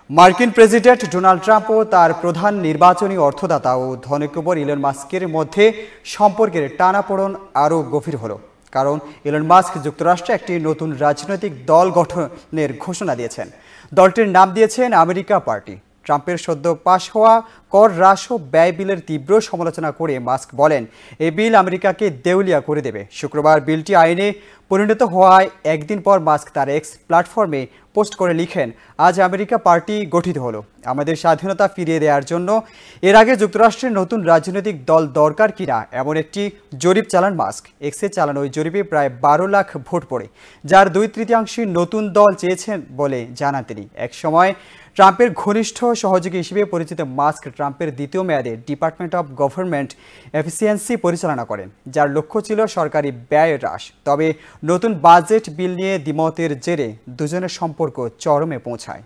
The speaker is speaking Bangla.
মার্কিন প্রেসিডেন্ট ডোনাল্ড ট্রাম্প ও তার প্রধান নির্বাচনী অর্থদাতা ও ধনকুবের ইলন মাস্কের মধ্যে সম্পর্কের টানাপোড়েন আরও গভীর হলো। কারণ ইলন মাস্ক যুক্তরাষ্ট্রে একটি নতুন রাজনৈতিক দল গঠনের ঘোষণা দিয়েছেন। দলটির নাম দিয়েছেন আমেরিকা পার্টি। ট্রাম্পের সদ্য পাশ হওয়া কর হ্রাস ও ব্যয় বিলের তীব্র সমালোচনা করে মাস্ক বলেন, এই বিল আমেরিকাকে দেউলিয়া করে দেবে। শুক্রবার বিলটি আইনে পরিণত হওয়ায় একদিন পর মাস্ক তার এক্স প্ল্যাটফর্মে পোস্ট করে লিখেন, আজ আমেরিকা পার্টি গঠিত হলো আমাদের স্বাধীনতা ফিরিয়ে দেওয়ার জন্য। এর আগে যুক্তরাষ্ট্রের নতুন রাজনৈতিক দল দরকার কিনা এমন একটি জরিপ চালান মাস্ক। এক্সে চালানো ওই জরিপে প্রায় 12 লাখ ভোট পড়ে, যার 2/3 নতুন দল চেয়েছেন বলে জানান তিনি। একসময় ট্রাম্পের ঘনিষ্ঠ সহযোগী হিসেবে পরিচিত মাস্ক ট্রাম্পের দ্বিতীয় মেয়াদে ডিপার্টমেন্ট অব গভর্নমেন্ট এফিসিয়েন্সি পরিচালনা করেন, যার লক্ষ্য ছিল সরকারি ব্যয় হ্রাস। তবে নতুন বাজেট বিল নিয়ে দ্বিমতের জেরে দুজনের সম্পর্ক চরমে পৌঁছায়।